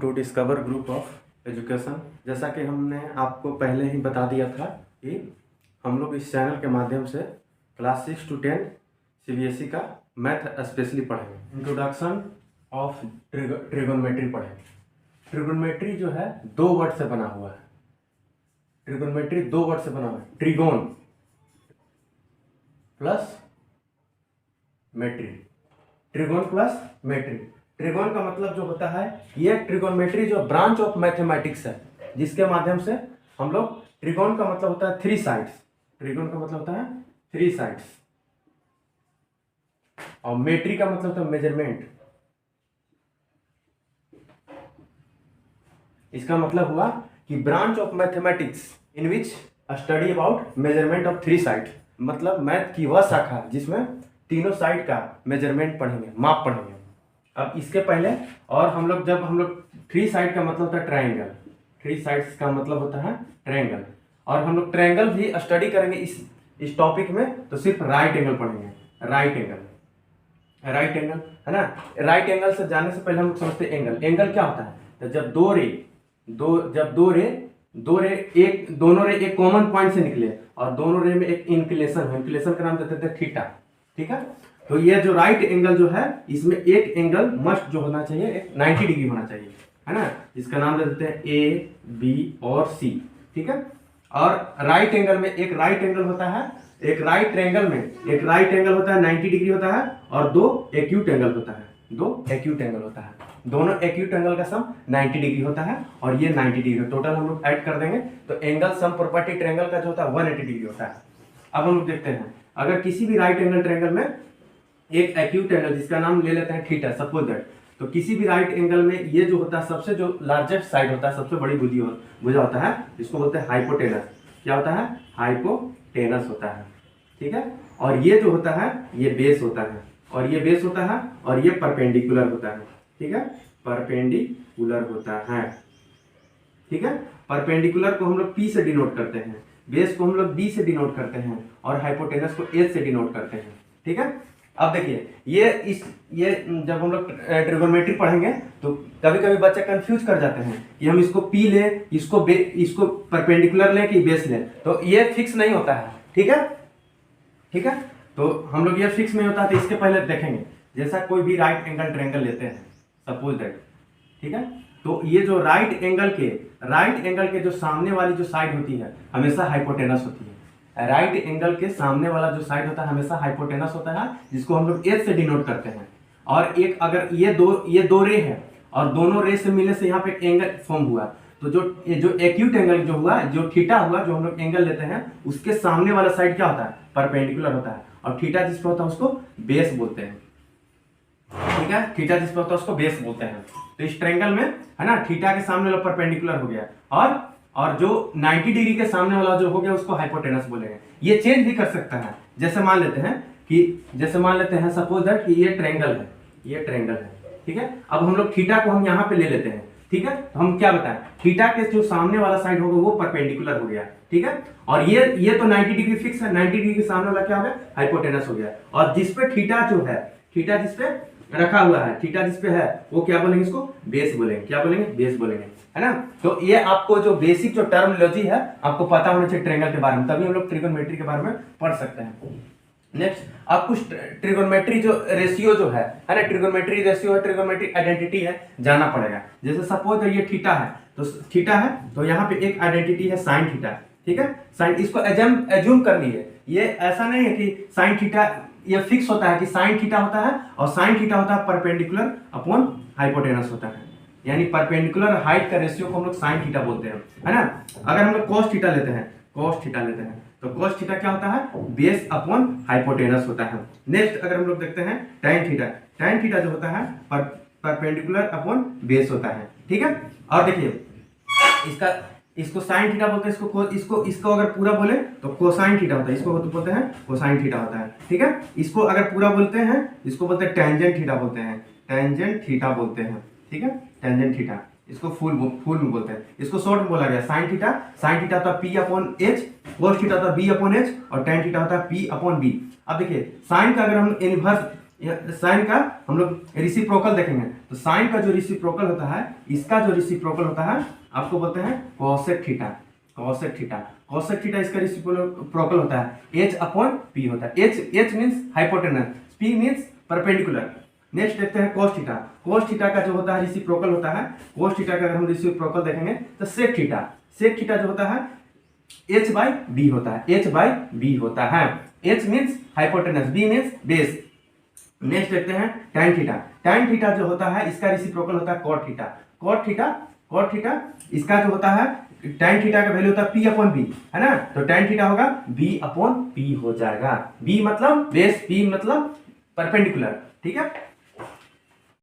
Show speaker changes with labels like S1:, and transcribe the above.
S1: To discover group of education. जैसा कि हमने आपको पहले ही बता दिया था कि हम लोग इस चैनल के माध्यम से क्लास 6 to 10 CBSE का मैथ स्पेशली पढ़ेंगे। इंट्रोडक्शन ऑफ ट्रिगोनोमेट्री पढ़ेंगे। ट्रिगोनोमेट्री जो है दो वर्ड से बना हुआ है। ट्रिगोनोमेट्री दो वर्ड से बना हुआ है, ट्रिगोन प्लस मेट्री। ट्रिगोन प्लस मेट्री। ट्रिगोन का मतलब जो होता है, ये ट्रिगोनोमेट्री जो ब्रांच ऑफ मैथमेटिक्स है, जिसके माध्यम से हम लोग, ट्रिगोन का मतलब होता है थ्री साइड्स। ट्रिगोन का मतलब होता है थ्री साइड्स, और मेट्री का मतलब होता है मेजरमेंट। इसका मतलब हुआ कि branch of mathematics in which study about measurement of three side. मतलब मैथ की वह शाखा जिसमें तीनों साइड का मेजरमेंट पढ़ेंगे, माप पढ़ेंगे। अब इसके पहले, और हम लोग थ्री साइड का मतलब होता है ट्रायंगल। थ्री साइड्स का मतलब होता है ट्रायंगल, और हम लोग ट्रायंगल भी स्टडी करेंगे इस टॉपिक में। तो सिर्फ राइट एंगल पढ़ेंगे। राइट एंगल है ना। राइट एंगल से जाने से पहले हम लोग समझते हैं एंगल। एंगल क्या होता है? तो जब दोनों रे एक कॉमन पॉइंट से निकले और दोनों रे में एक इंक्लिनेशन है, इंक्लिनेशन का नाम देते हैं थीटा। ठीक है, तो ये जो राइट एंगल जो है, इसमें एक एंगल मस्ट जो होना चाहिए, एक 90 डिग्री होना चाहिए, है ना। इसका नाम दे देते हैं ए, बी और सी। ठीक है, और राइट एंगल में एक राइट एंगल होता है, एक राइट ट्रायंगल में एक राइट एंगल होता है 90 डिग्री होता है, और दो एक्यूट एंगल होता है। दोनों एक्यूट एंगल का सम 90 डिग्री होता है, और ये 90 डिग्री टोटल हम लोग ऐड कर देंगे तो एंगल सम प्रॉपर्टी ट्रायंगल का जो होता है 180 डिग्री होता है। अब हम लोग देखते हैं, अगर किसी भी राइट एंगल ट्रायंगल में एक एक्यूट एंगल जिसका नाम ले लेते हैं थीटा, सपोज दैट, तो किसी भी राइट एंगल में ये जो होता है, सबसे जो लार्जेस्ट साइड होता है, सबसे बड़ी भुजा होता है, इसको बोलते हैं हाइपोटेनस। क्या होता है? हाइपोटेनस होता है। ठीक है, और ये जो होता है ये बेस होता है, और ये बेस होता है, और ये परपेंडिकुलर होता है। ठीक है, परपेंडिकुलर होता है। ठीक है, परपेंडिकुलर को हम लोग P से डिनोट करते हैं, बेस को हम लोग B से डिनोट करते हैं, और हाइपोटेनस को H से डिनोट करते हैं। ठीक है, अब देखिए, ये जब हम लोग ट्रिगोनोमेट्री पढ़ेंगे तो कभी कभी बच्चे कंफ्यूज कर जाते हैं कि हम इसको P ले, इसको परपेंडिकुलर ले कि बेस ले, तो ये फिक्स नहीं होता है। ठीक है, तो हम लोग ये फिक्स नहीं होता है, तो इसके पहले देखेंगे, जैसा कोई भी राइट एंगल ट्रायंगल लेते हैं, सपोज दैट। ठीक है, तो ये जो राइट एंगल के जो सामने वाली जो साइड होती है हमेशा हाइपोटेनस होती है। राइट एंगल के सामने वाला जो साइड होता है हमेशा हाइपोटेनस होता है, जिसको हम लोग H से डिनोट करते हैं। और एक, अगर ये दो रे है, और दोनों रे से मिलने से यहाँ पे एंगल फॉर्म हुआ, तो जो एक्यूट एंगल जो हुआ, जो थीटा हुआ, जो हम लोग एंगल लेते हैं, उसके सामने वाला साइड क्या होता है? परपेंडिकुलर होता है, और थीटा जिस पे होता है उसको बेस बोलते हैं। ठीक है, थीटा जिस पे होता है उसको बेस बोलते हैं। तो इस ट्रायंगल में, है ना, थीटा के सामने वाला परपेंडिकुलर हो गया, और जो 90 डिग्री के सामने वाला जो हो गया उसको हाइपोटेनस बोलेंगे। ये चेंज भी कर सकता है। जैसे मान लेते हैं सपोज दैट कि ये ट्रायंगल है। ठीक है, अब हम लोग थीटा को हम यहाँ पे ले लेते हैं। ठीक है, तो हम क्या बताएं, थीटा के जो सामने वाला साइड होगा वो परपेंडिकुलर हो गया। ठीक है, और ये तो 90 डिग्री फिक्स है, 90 डिग्री के सामने वाला क्या हो गया? हाइपोटेनस हो गया। और जिसपे थीटा जिसपे रखा हुआ है, थीटा जिसपे है, वो क्या बोलेंगे? इसको बेस बोलेंगे। क्या बोलेंगे? बेस बोलेंगे, है ना। तो ये आपको जो बेसिक जो टर्मिनोलॉजी है आपको पता होना चाहिए ट्रायंगल के बारे में, तभी हम लोग ट्रिगोनोमेट्री के बारे में पढ़ सकते हैं। नेक्स्ट, आप कुछ ट्रिगोनोमेट्री जो रेशियो जो है ना, ट्रिगोनोमेट्री रेशियो है, ट्रिगोनोमेट्री आइडेंटिटी है, जाना पड़ेगा। जैसे सपोज ये थीटा है, तो यहाँ पे एक आइडेंटिटी है साइन थीटा। ठीक है, साइन, इसको एज्यूम कर लीजिए। ये ऐसा नहीं है कि साइन थीटा ये फिक्स होता है कि साइन थीटा होता है, और साइन थीटा होता है परपेंडिकुलर अपॉन हाइपोटेनस होता है, यानी परपेंडिकुलर हाइट का रेशियो को हम लोग साइन थीटा बोलते हैं, है ना। अगर हम लोग cos थीटा लेते हैं, तो cos थीटा क्या होता है? बेस अपॉन हाइपोटेनस होता है। नेक्स्ट, अगर हम लोग देखते हैं tan थीटा जो होता है परपेंडिकुलर अपॉन बेस होता है। ठीक है, और देखिए, इसको साइन थीटा बोलते हैं, इसको अगर पूरा बोले तो कोसाइन थीटा होता है, इसको बोलते हैं कोसाइन थीटा होता है। ठीक है, इसको अगर पूरा बोलते हैं, इसको बोलते हैं टेंजेंट थीटा बोलते हैं। ठीक है, टेंजेंट थीटा, इसको फुल में बोलते हैं। इसको शॉर्ट में बोला गया साइन थीटा होता है P upon H, cos theta होता है B अपॉन H, और tan थीटा होता है P अपॉन B। अब देखिए, साइन का अगर हम साइन का हम लोग रेसिप्रोकल देखेंगे, तो साइन का जो रेसिप्रोकल होता है, इसका जो रेसिप्रोकल होता है आपको बोलते हैं cosec theta. Cosec theta, cosec theta इसका रेसिप्रोकल होता है h अपॉन p होता है। h means hypotenuse, p means perpendicular. Next देखते हैं कोस थीटा। कोस थीटा का जो होता है रेसिप्रोकल होता है, कोस थीटा का अगर हम रेसिप्रोकल देखेंगे तो सेक थीटा। सेक थीटा जो होता है h बाई बी होता है, h बाई बी होता है। h means hypotenuse, b means base. Next देखते हैं tan थीटा। tan थीटा जो होता है इसका रेसिप्रोकल होता है cot theta. cot theta, cot theta इसका जो होता है tan थीटा का वैल्यू होता है p अपॉन b, है ना, तो tan थीटा होगा b अपॉन p हो जाएगा। b मतलब बेस, p मतलब परपेंडिकुलर, ठीक है।